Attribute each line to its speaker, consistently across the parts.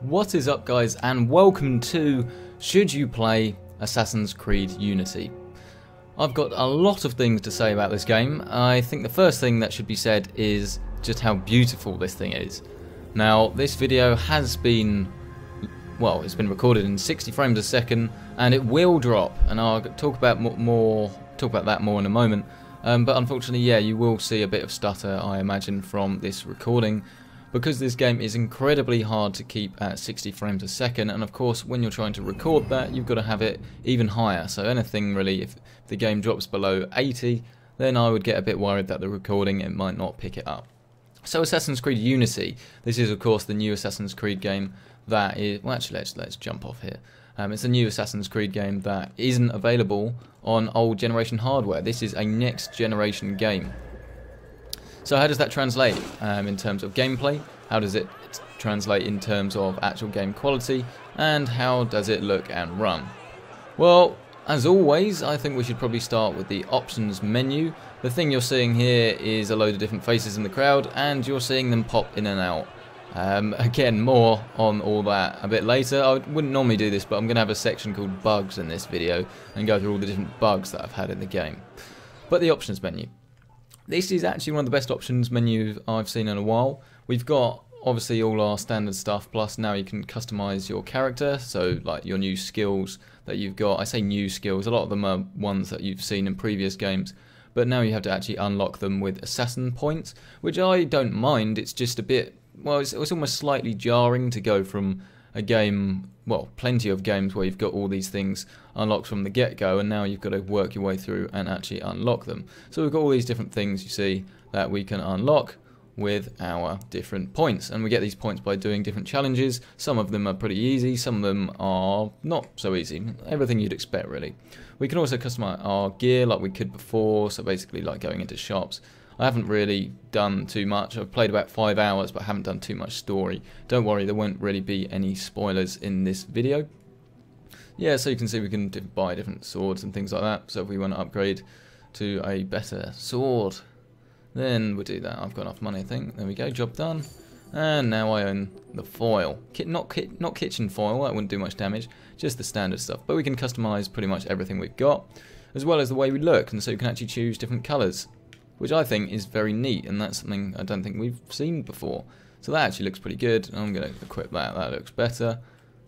Speaker 1: What is up, guys, and welcome to Should You Play Assassin's Creed Unity? I've got a lot of things to say about this game. I think the first thing that should be said is just how beautiful this thing is. Now, this video has been, well, it's been recorded in 60 frames a second, and it will drop, and I'll talk about that more in a moment. But unfortunately, yeah, you will see a bit of stutter, I imagine, from this recording, because this game is incredibly hard to keep at 60 frames a second, and of course when you're trying to record that, you've got to have it even higher. So anything really, if the game drops below 80, then I would get a bit worried that the recording, it might not pick it up. So Assassin's Creed Unity, this is of course the new Assassin's Creed game that is, well actually let's jump off here. It's a new Assassin's Creed game that isn't available on old generation hardware. This is a next generation game. So how does that translate in terms of gameplay? How does it translate in terms of actual game quality? And how does it look and run? Well, as always, I think we should probably start with the options menu. The thing you're seeing here is a load of different faces in the crowd, and you're seeing them pop in and out. Again, more on all that a bit later. I wouldn't normally do this, but I'm going to have a section called bugs in this video and go through all the different bugs that I've had in the game. But the options menu. This is actually one of the best options menus I've seen in a while. We've got obviously all our standard stuff, plus now you can customize your character, so like your new skills that you've got. I say new skills, a lot of them are ones that you've seen in previous games, but now you have to actually unlock them with assassin points, which I don't mind. It's just a bit, well, it's almost slightly jarring to go from a game, well, plenty of games where you've got all these things unlocked from the get-go, and now you've got to work your way through and actually unlock them. So we've got all these different things, you see, that we can unlock with our different points, and we get these points by doing different challenges. Some of them are pretty easy, some of them are not so easy. Everything you'd expect, really. We can also customize our gear like we could before, so basically like going into shops. I haven't really done too much. I've played about 5 hours, but I haven't done too much story. Don't worry, there won't really be any spoilers in this video. Yeah, so you can see we can buy different swords and things like that. So if we want to upgrade to a better sword, then we'll do that. I've got enough money, I think. There we go, job done. And now I own the foil. Not kitchen foil, that wouldn't do much damage. Just the standard stuff. But we can customize pretty much everything we've got, as well as the way we look. And so you can actually choose different colors, which I think is very neat, and that's something I don't think we've seen before. So that actually looks pretty good. I'm going to equip that. That looks better.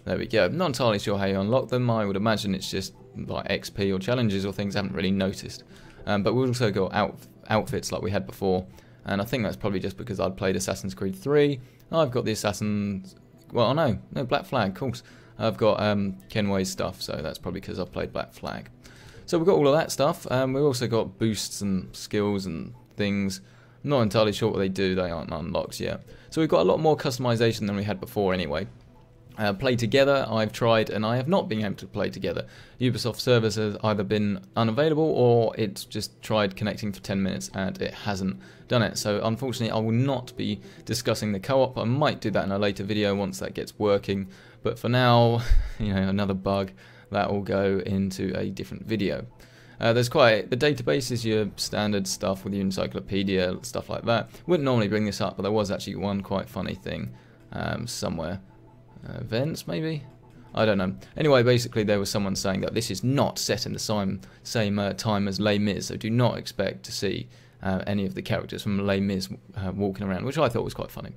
Speaker 1: There we go. Not entirely sure how you unlock them. I would imagine it's just like XP or challenges or things I haven't really noticed. But we've also got outfits like we had before, and I think that's probably just because I'd played Assassin's Creed 3. I've got the Assassin's... well, no, Black Flag, of course. I've got Kenway's stuff, so that's probably because I've played Black Flag. So we've got all of that stuff. We've also got boosts and skills and things. I'm not entirely sure what they do. They aren't unlocked yet. So we've got a lot more customization than we had before anyway. Play together, I've tried, and I have not been able to play together. Ubisoft servers has either been unavailable, or it's just tried connecting for 10 minutes and it hasn't done it. So unfortunately I will not be discussing the co-op. I might do that in a later video once that gets working. But for now, you know, another bug. That will go into a different video. There's quite, the database is your standard stuff with your encyclopedia, stuff like that. Wouldn't normally bring this up, but there was actually one quite funny thing somewhere. Events, maybe? I don't know. Anyway, basically there was someone saying that this is not set in the same time as Les Mis, so do not expect to see any of the characters from Les Mis walking around, which I thought was quite funny.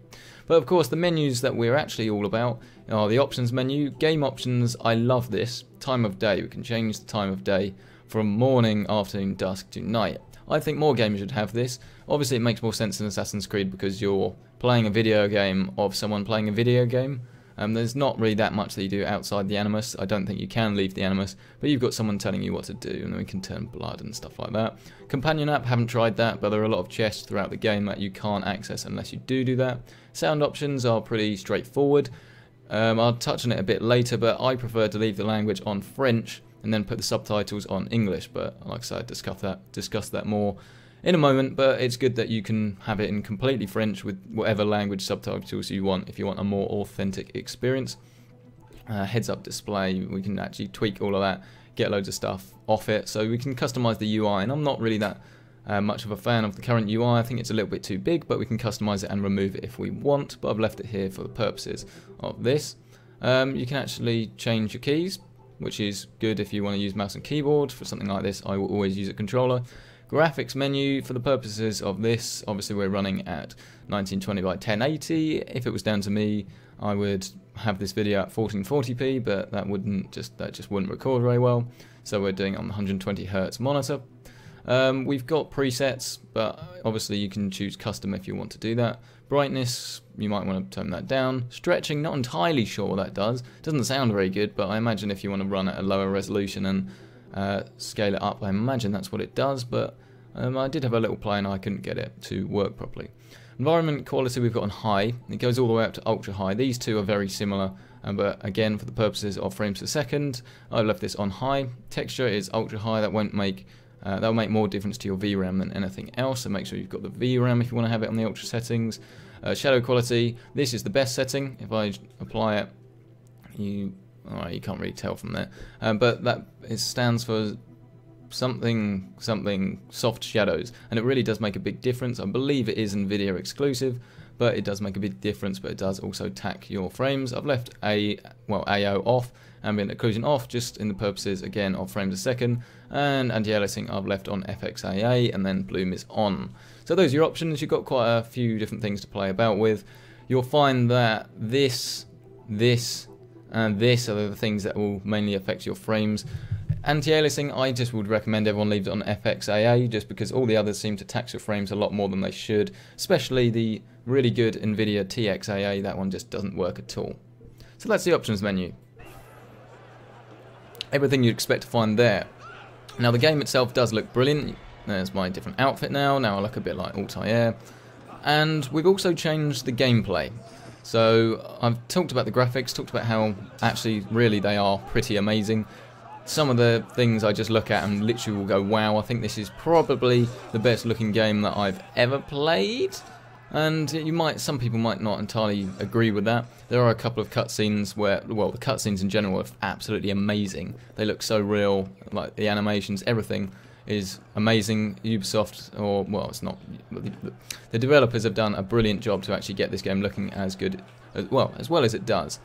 Speaker 1: But of course the menus that we're actually all about are the options menu. Game options, I love this. Time of day, we can change the time of day from morning, afternoon, dusk to night. I think more games should have this. Obviously it makes more sense in Assassin's Creed because you're playing a video game of someone playing a video game. There's not really that much that you do outside the Animus. I don't think you can leave the Animus, but you've got someone telling you what to do, and then we can turn blood and stuff like that. Companion app, haven't tried that, but there are a lot of chests throughout the game that you can't access unless you do that. Sound options are pretty straightforward. I'll touch on it a bit later, but I prefer to leave the language on French and then put the subtitles on English, but like I said, discuss that more in a moment. But it's good that you can have it in completely French with whatever language subtitles you want if you want a more authentic experience. Heads up display, we can actually tweak all of that, get loads of stuff off it, so we can customize the UI, and I'm not really that much of a fan of the current UI. I think it's a little bit too big, but we can customize it and remove it if we want, but I've left it here for the purposes of this. You can actually change your keys, which is good if you want to use mouse and keyboard. For something like this, I will always use a controller. Graphics menu, for the purposes of this, obviously we're running at 1920 by 1080. If it was down to me, I would have this video at 1440p, but that just wouldn't record very well. So we're doing it on the 120 Hz monitor. We've got presets, but obviously you can choose custom if you want to do that. Brightness, you might want to tone that down. Stretching, not entirely sure what that does. Doesn't sound very good, but I imagine if you want to run at a lower resolution and scale it up, I imagine that's what it does, but I did have a little play and I couldn't get it to work properly. Environment quality we've got on high. It goes all the way up to ultra high. These two are very similar, but again, for the purposes of frames per second, I've left this on high. Texture is ultra high. That won't make that'll make more difference to your VRAM than anything else, so make sure you've got the VRAM if you want to have it on the ultra settings. Shadow quality, this is the best setting. If I apply it, you can't really tell from there, but it stands for something soft shadows, and it really does make a big difference. I believe it is NVIDIA exclusive, but it does make a big difference, but it does also tack your frames. I've left AO off, ambient occlusion off, just in the purposes again of frames a second, and anti-aliasing I've left on FXAA, and then bloom is on. So those are your options. You've got quite a few different things to play about with. You'll find that this, and this are the things that will mainly affect your frames. Anti-aliasing, I just would recommend everyone leaves it on FXAA, just because all the others seem to tax your frames a lot more than they should, especially the really good NVIDIA TXAA. That one just doesn't work at all. So that's the options menu. Everything you'd expect to find there. Now the game itself does look brilliant. There's my different outfit now. Now I look a bit like Altair. And we've also changed the gameplay. So I've talked about the graphics, talked about how actually really they are pretty amazing. Some of the things I just look at and literally will go, wow, I think this is probably the best looking game that I've ever played. And some people might not entirely agree with that. There are a couple of cutscenes where, well, the cutscenes in general are absolutely amazing. They look so real, like the animations, everything is amazing. Ubisoft, or, well, it's not, the developers have done a brilliant job to actually get this game looking as good, as well as it does.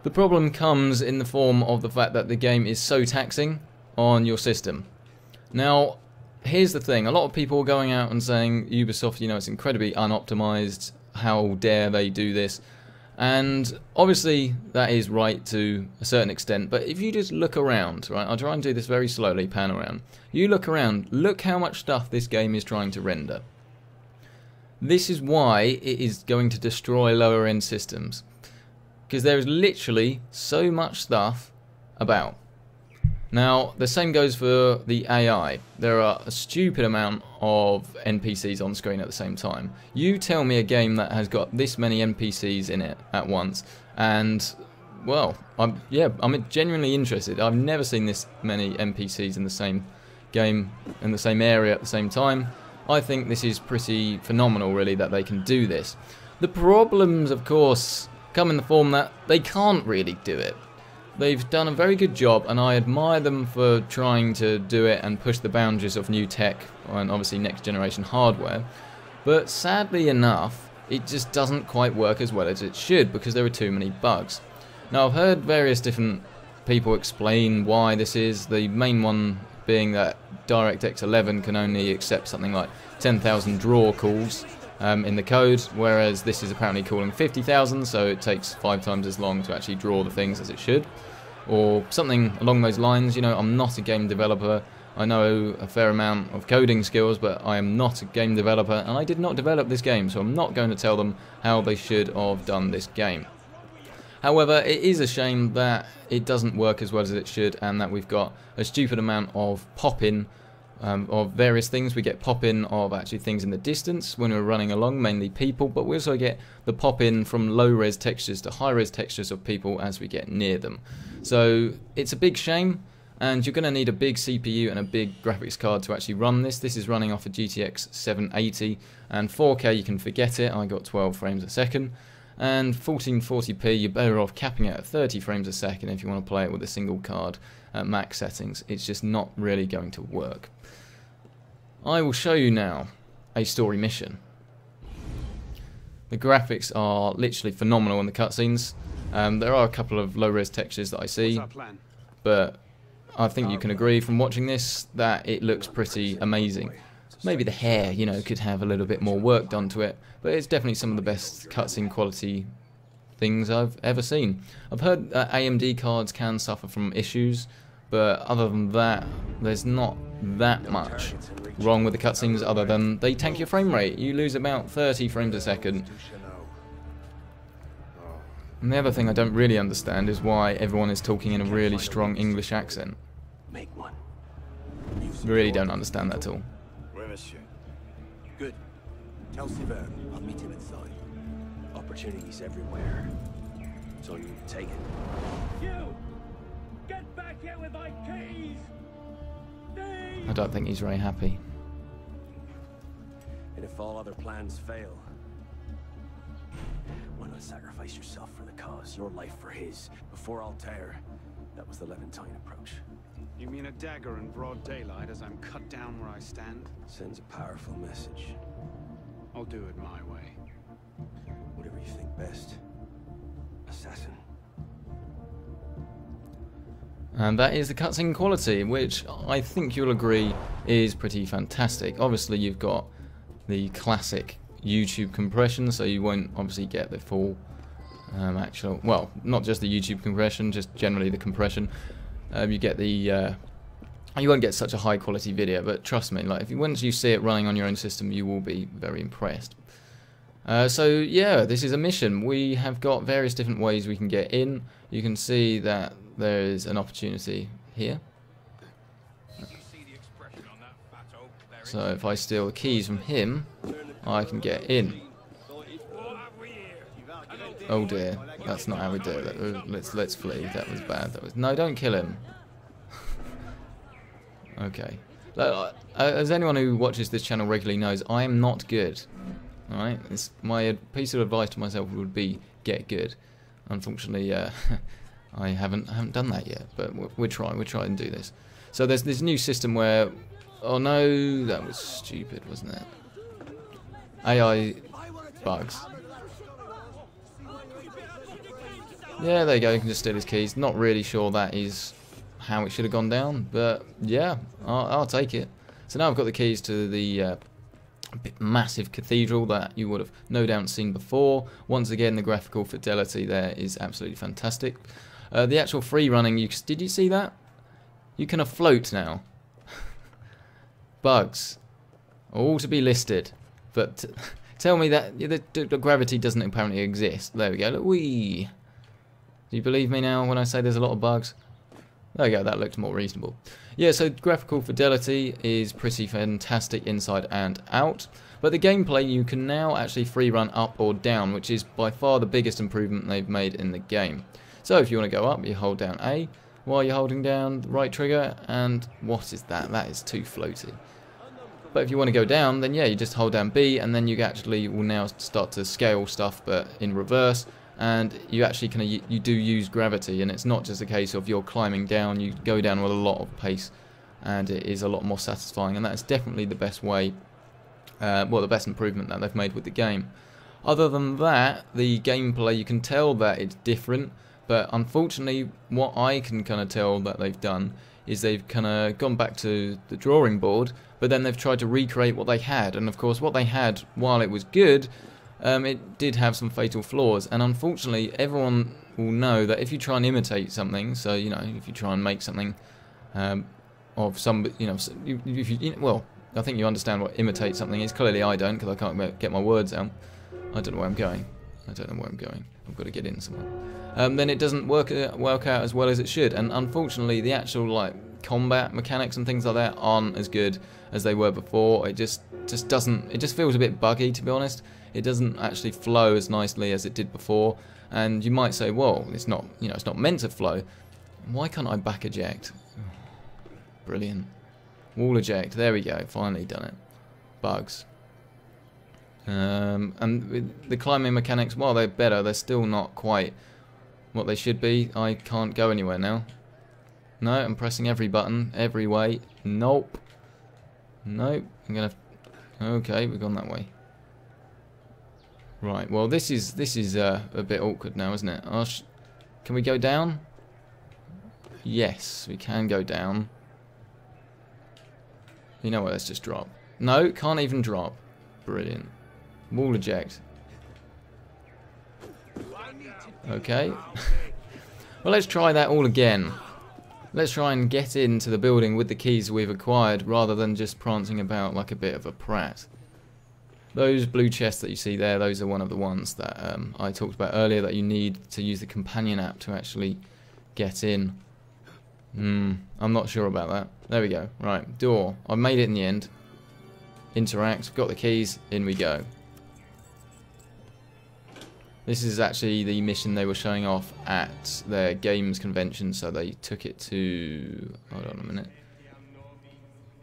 Speaker 1: The problem comes in the form of the fact that the game is so taxing on your system. Now, here's the thing. A lot of people are going out and saying, Ubisoft, it's incredibly unoptimized. How dare they do this? And obviously, that is right to a certain extent. But if you just look around, right? I'll try and do this very slowly, pan around. You look around, look how much stuff this game is trying to render. This is why it is going to destroy lower end systems. Because there is literally so much stuff about. Now, the same goes for the AI. There are a stupid amount of NPCs on screen at the same time. You tell me a game that has got this many NPCs in it at once, and, well, I'm genuinely interested. I've never seen this many NPCs in the same game, in the same area at the same time. I think this is pretty phenomenal, really, that they can do this. The problems, of course, come in the form that they can't really do it. They've done a very good job, and I admire them for trying to do it and push the boundaries of new tech and obviously next generation hardware. But sadly enough, it just doesn't quite work as well as it should because there are too many bugs. Now, I've heard various different people explain why this is. The main one being that DirectX 11 can only accept something like 10,000 draw calls in the code, whereas this is apparently calling 50,000, so it takes 5 times as long to actually draw the things as it should, or something along those lines. I'm not a game developer. I know a fair amount of coding skills, but I am not a game developer, and I did not develop this game, so I'm not going to tell them how they should have done this game. However, it is a shame that it doesn't work as well as it should, and that we've got a stupid amount of pop-in of various things. We get pop-in of actually things in the distance when we're running along, mainly people, but we also get the pop-in from low-res textures to high-res textures of people as we get near them. So it's a big shame, and you're going to need a big CPU and a big graphics card to actually run this. This is running off a GTX 780, and 4K, you can forget it. I got 12 frames a second. And 1440p, you're better off capping it at 30 frames a second if you want to play it with a single card at max settings. It's just not really going to work. I will show you now a story mission. The graphics are literally phenomenal in the cutscenes. There are a couple of low-res textures that I see, but I think you can agree from watching this that it looks pretty amazing. Maybe the hair, you know, could have a little bit more work done to it, but it's definitely some of the best cutscene quality things I've ever seen. I've heard that AMD cards can suffer from issues, but other than that, there's not that much wrong with the cutscenes other than they tank your frame rate. You lose about 30 frames a second. And the other thing I don't really understand is why everyone is talking in a really strong English accent. Really don't understand that at all.
Speaker 2: Good. Tell Sylvain I'll meet him inside. Opportunities everywhere. So you take it.
Speaker 3: You! Get back here with my keys!
Speaker 1: I don't think he's very happy.
Speaker 2: And if all other plans fail, why not sacrifice yourself for the cause, your life for his? Before Altair, that was the Levantine approach.
Speaker 4: You mean a dagger in broad daylight as I'm cut down where I stand?
Speaker 2: Sends a powerful message.
Speaker 4: I'll do it my way.
Speaker 2: Whatever you think best. Assassin.
Speaker 1: And that is the cutscene quality, which I think you'll agree is pretty fantastic. Obviously you've got the classic YouTube compression, so you won't obviously get the full actual, well, not just the YouTube compression, just generally the compression. You get the, you won't get such a high quality video, but trust me, like once you see it running on your own system, you will be very impressed. So yeah, this is a mission. We have got various different ways we can get in. You can see that there is an opportunity here. So if I steal the keys from him, I can get in. Oh dear, that's not how we do it. Let's flee. That was bad. No, don't kill him. Okay. As anyone who watches this channel regularly knows, I am not good. All right. My piece of advice to myself would be get good. Unfortunately, I haven't done that yet, but we're trying. We're trying to do this. So there's this new system where, oh no, that was stupid, wasn't it? AI bugs. Yeah, there you go, you can just steal his keys. Not really sure that is how it should have gone down, but yeah, I'll take it. So now I've got the keys to the massive cathedral that you would have no doubt seen before. Once again, the graphical fidelity there is absolutely fantastic. The actual free running, did you see that? You can afloat now. Bugs. All to be listed. But tell me that the gravity doesn't apparently exist. There we go. Look, whee. Do you believe me now when I say there's a lot of bugs? There we go, that looks more reasonable. Yeah, so graphical fidelity is pretty fantastic inside and out. But the gameplay, you can now actually free run up or down, which is by far the biggest improvement they've made in the game. So if you want to go up, you hold down A, while you're holding down the right trigger, and what is that? That is too floaty. But if you want to go down, then yeah, you just hold down B, and then you actually will now start to scale stuff, but in reverse. And you actually you do use gravity, and it's not just a case of you're climbing down. You go down with a lot of pace, and it is a lot more satisfying. And that's definitely the best way, well, the best improvement that they've made with the game. Other than that, the gameplay, you can tell that it's different. But unfortunately, what I can kind of tell that they've done is they've kind of gone back to the drawing board, but then they've tried to recreate what they had. And of course, what they had, while it was good, it did have some fatal flaws. And unfortunately, everyone will know that if you try and imitate something, so you know, if you try and make something of some, you know, well, I think you understand what imitate something is. Clearly, I don't, because I can't get my words out. I don't know where I'm going. I've got to get in somewhere. Then it doesn't work out as well as it should, and unfortunately the actual like combat mechanics and things like that aren't as good as they were before. It just doesn't. It just feels a bit buggy, to be honest. It doesn't actually flow as nicely as it did before. And you might say, well, it's not, you know, it's not meant to flow. Why can't I back eject? Brilliant. Wall eject. There we go. Finally done it. Bugs. And with the climbing mechanics, while they're better, they're still not quite what they should be. I can't go anywhere now. No, I'm pressing every button, every way. Nope. Nope. I'm gonna. Okay, we've gone that way. Right. Well, this is a bit awkward now, isn't it? Can we go down? Yes, we can go down. You know what, let's just drop. No, can't even drop. Brilliant. Wall eject. Okay. Well, let's try that all again. Let's try and get into the building with the keys we've acquired rather than just prancing about like a bit of a prat. Those blue chests that you see there, those are one of the ones that I talked about earlier that you need to use the companion app to actually get in. I'm not sure about that. There we go. Right, door. I made it in the end. Interact, got the keys, in we go. This is actually the mission they were showing off at their games convention, so they took it to... Hold on a minute.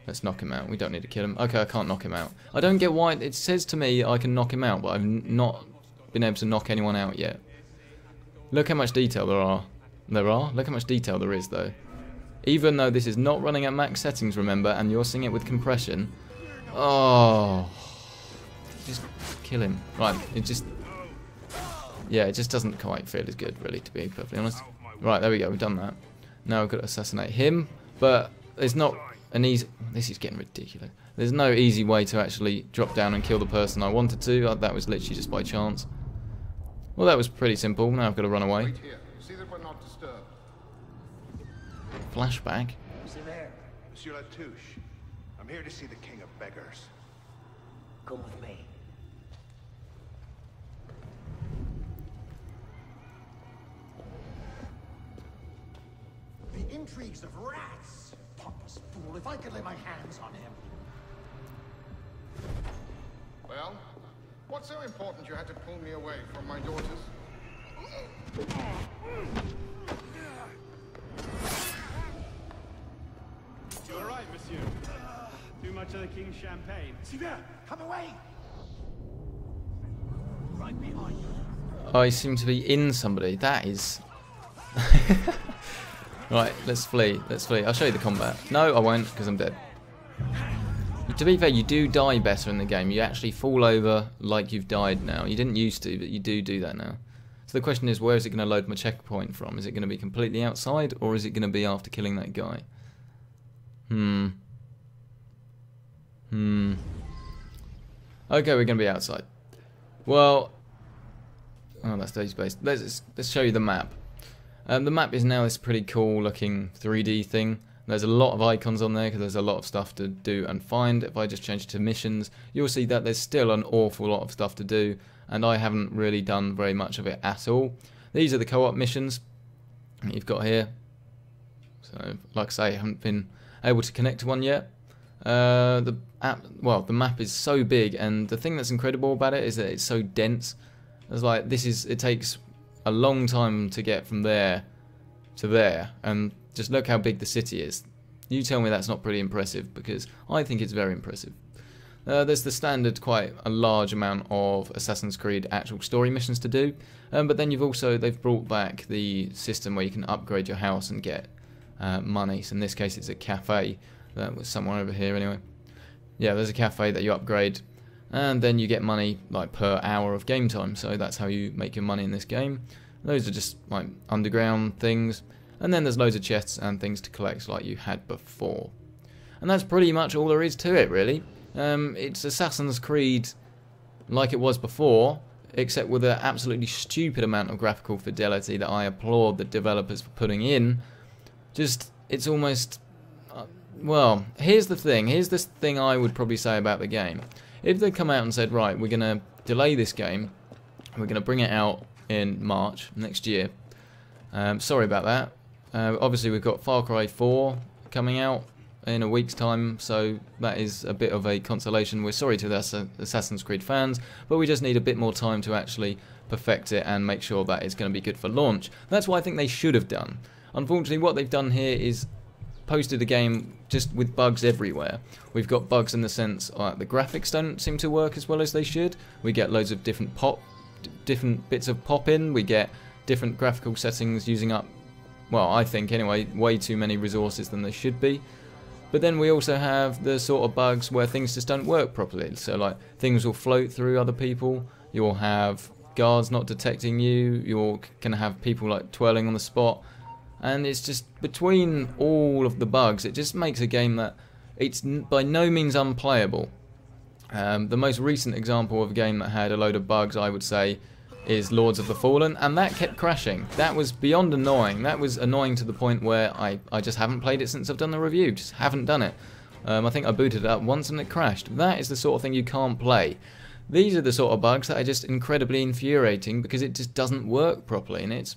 Speaker 1: Let's knock him out. We don't need to kill him. Okay, I can't knock him out. I don't get why it says to me I can knock him out, but I've not been able to knock anyone out yet. Look how much detail there are. Look how much detail there is, though. Even though this is not running at max settings, remember, and you're seeing it with compression. Oh. Just kill him. Right, it just... Yeah, it just doesn't quite feel as good, really, to be perfectly honest. Right, there we go, we've done that. Now we've got to assassinate him, but there's not an easy... This is getting ridiculous. There's no easy way to actually drop down and kill the person I wanted to. That was literally just by chance. Well, that was pretty simple. Now I've got to run away.
Speaker 5: Wait here. See that we're not disturbed.
Speaker 1: Flashback.
Speaker 5: Monsieur Latouche, I'm here to see the king of beggars.
Speaker 3: Come with me.
Speaker 6: The intrigues of rats! Pompous fool, if I could lay my hands on him.
Speaker 5: Well, what's so important you had to pull me away from my daughters?
Speaker 4: You all right, monsieur? Too much of the king's champagne?
Speaker 6: Sylvain, come away! Right behind you.
Speaker 1: I seem to be in somebody. That is... Right, let's flee. Let's flee. I'll show you the combat. No, I won't, because I'm dead. To be fair, you do die better in the game. You actually fall over like you've died now. You didn't used to, but you do that now. So the question is, where is it going to load my checkpoint from? Is it going to be completely outside, or is it going to be after killing that guy? Okay, we're going to be outside. Well... Oh, that's stage-based. Let's show you the map. The map is now this pretty cool looking 3D thing. There's a lot of icons on there because there's a lot of stuff to do and find. If I just change it to missions, you'll see that there's still an awful lot of stuff to do, and I haven't really done very much of it at all. These are the co-op missions that you've got here. So, like I say, I haven't been able to connect to one yet. The map is so big, and the thing that's incredible about it is that it's so dense. It's like it takes a long time to get from there to there, and just look how big the city is. You tell me that's not pretty impressive, because I think it's very impressive. There's the standard, quite a large amount of Assassin's Creed actual story missions to do, but then they've brought back the system where you can upgrade your house and get money. So in this case it's a cafe. That was somewhere over here anyway. Yeah, there's a cafe that you upgrade, and then you get money like per hour of game time. So that's how you make your money in this game. Those are just like underground things, and then there's loads of chests and things to collect like you had before. And that's pretty much all there is to it, really. It's Assassin's Creed like it was before, except with an absolutely stupid amount of graphical fidelity that I applaud the developers for putting in. Just, it's almost... well, here's the thing. Here's this thing I would probably say about the game. If they come out and said, right, we're going to delay this game, we're going to bring it out in March next year. Sorry about that. Obviously, we've got Far Cry 4 coming out in a week's time, so that is a bit of a consolation. We're sorry to the Assassin's Creed fans, but we just need a bit more time to actually perfect it and make sure that it's going to be good for launch. That's what I think they should have done. Unfortunately, what they've done here is posted a game just with bugs everywhere. We've got bugs in the sense the graphics don't seem to work as well as they should. We get loads of different bits of pop in. We get different graphical settings using up, well, I think anyway, way too many resources than they should be. But then we also have the sort of bugs where things just don't work properly. So like things will float through other people. You'll have guards not detecting you. You're going to have people like twirling on the spot. And it's just, between all of the bugs, it just makes a game that it's by no means unplayable. The most recent example of a game that had a load of bugs, I would say, is Lords of the Fallen, and that kept crashing. That was beyond annoying. That was annoying to the point where I just haven't played it since I've done the review. Just haven't done it. I think I booted it up once and it crashed. That is the sort of thing you can't play. These are the sort of bugs that are just incredibly infuriating because it just doesn't work properly, and it's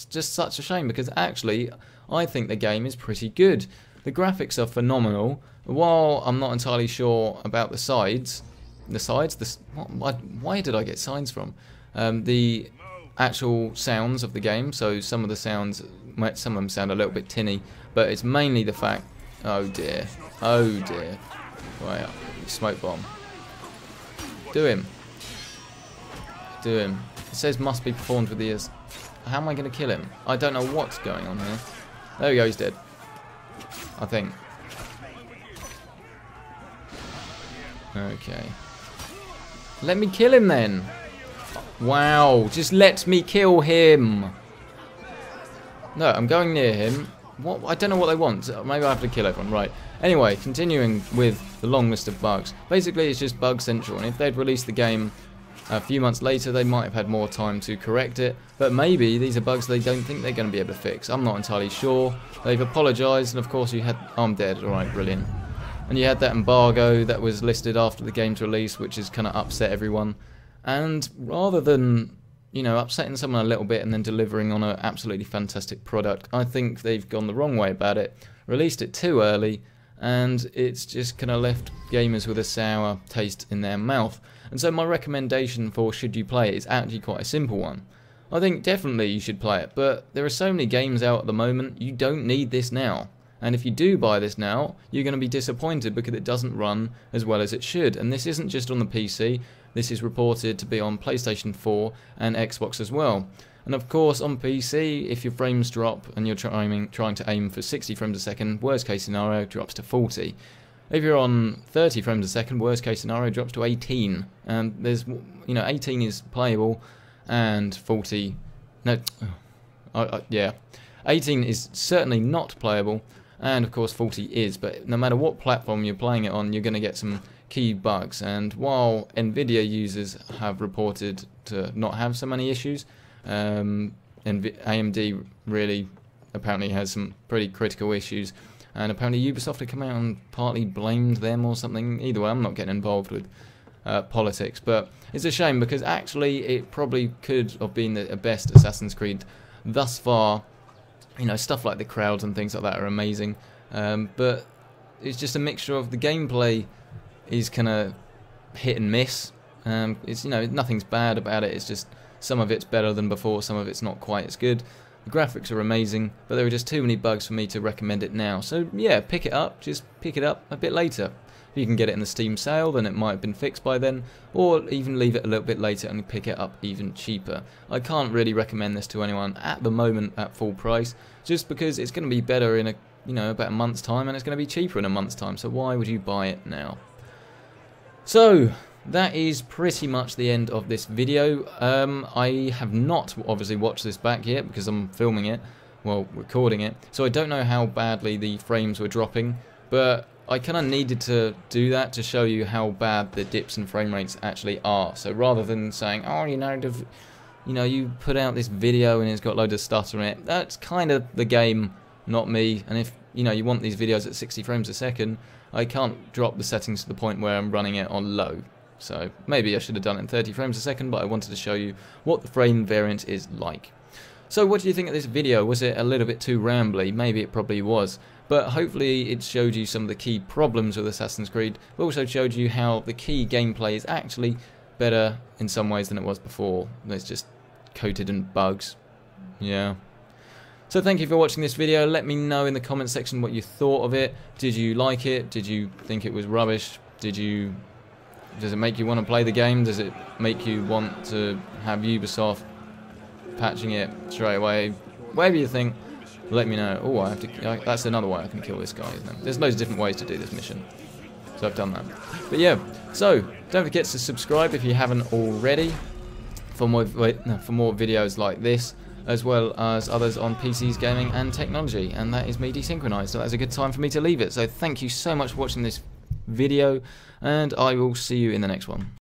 Speaker 1: just such a shame because actually I think the game is pretty good. The graphics are phenomenal. While I'm not entirely sure about the sides, why did I get signs from? The actual sounds of the game, so some of the sounds, some of them sound a little bit tinny, but it's mainly the fact, oh dear, right, smoke bomb. Do him. It says must be performed with ears. How am I going to kill him? I don't know what's going on here. There we go, he's dead. I think. Okay. Let me kill him then. Wow, just let me kill him. No, I'm going near him. What? I don't know what they want. Maybe I have to kill everyone. Right. Anyway, continuing with the long list of bugs. Basically, it's just bug central, and if they'd released the game a few months later, they might have had more time to correct it. But maybe these are bugs they don't think they're going to be able to fix. I'm not entirely sure. They've apologised, and of course you had... Oh, I'm dead. Alright, brilliant. And you had that embargo that was listed after the game's release, which has kind of upset everyone. And rather than, you know, upsetting someone a little bit and then delivering on an absolutely fantastic product, I think they've gone the wrong way about it. Released it too early, and it's just kind of left gamers with a sour taste in their mouth. And so my recommendation for should you play it is actually quite a simple one. I think definitely you should play it, but there are so many games out at the moment, you don't need this now. And if you do buy this now, you're going to be disappointed because it doesn't run as well as it should. And this isn't just on the PC, this is reported to be on PlayStation 4 and Xbox as well. And of course on PC, if your frames drop and you're trying to aim for 60 frames a second, worst case scenario drops to 40. If you're on 30 frames a second, worst case scenario drops to 18. And there's, you know, 18 is playable and 40, no, yeah, 18 is certainly not playable. And of course 40 is, but no matter what platform you're playing it on, you're going to get some key bugs. And while Nvidia users have reported to not have so many issues, AMD really apparently has some pretty critical issues. And apparently Ubisoft have come out and partly blamed them or something. Either way, I'm not getting involved with politics, but it's a shame because actually it probably could have been the best Assassin's Creed thus far. You know, stuff like the crowds and things like that are amazing, but it's just a mixture of the gameplay is kind of hit and miss. It's, you know, nothing's bad about it, it's just some of it's better than before, some of it's not quite as good. The graphics are amazing, but there are just too many bugs for me to recommend it now. So yeah, pick it up, just pick it up a bit later. If you can get it in the Steam sale, then it might have been fixed by then, or even leave it a little bit later and pick it up even cheaper. I can't really recommend this to anyone at the moment at full price, just because it's going to be better in about a month's time, and it's going to be cheaper in a month's time, so why would you buy it now? So that is pretty much the end of this video. I have not obviously watched this back yet because I'm filming it, well, recording it, so I don't know how badly the frames were dropping, but I kind of needed to do that to show you how bad the dips and frame rates actually are. So rather than saying, oh, you put out this video and it's got loads of stutter in it, that's kind of the game, not me. And if you want these videos at 60 frames a second, I can't drop the settings to the point where I'm running it on low. So maybe I should have done it in 30 frames a second, but I wanted to show you what the frame variance is like. So what do you think of this video? Was it a little bit too rambly? Maybe it probably was. But hopefully it showed you some of the key problems with Assassin's Creed, but also showed you how the key gameplay is actually better in some ways than it was before. It's just coated in bugs. Yeah. So thank you for watching this video. Let me know in the comment section what you thought of it. Did you like it? Did you think it was rubbish? Does it make you want to play the game? Does it make you want to have Ubisoft patching it straight away? Whatever you think, let me know. Oh, I have to. That's another way I can kill this guy, isn't it? There's loads of different ways to do this mission, so I've done that. But yeah, so don't forget to subscribe if you haven't already. for more videos like this, as well as others on PCs, gaming and technology. And that is me desynchronized, so that's a good time for me to leave it. So thank you so much for watching this video, and I will see you in the next one.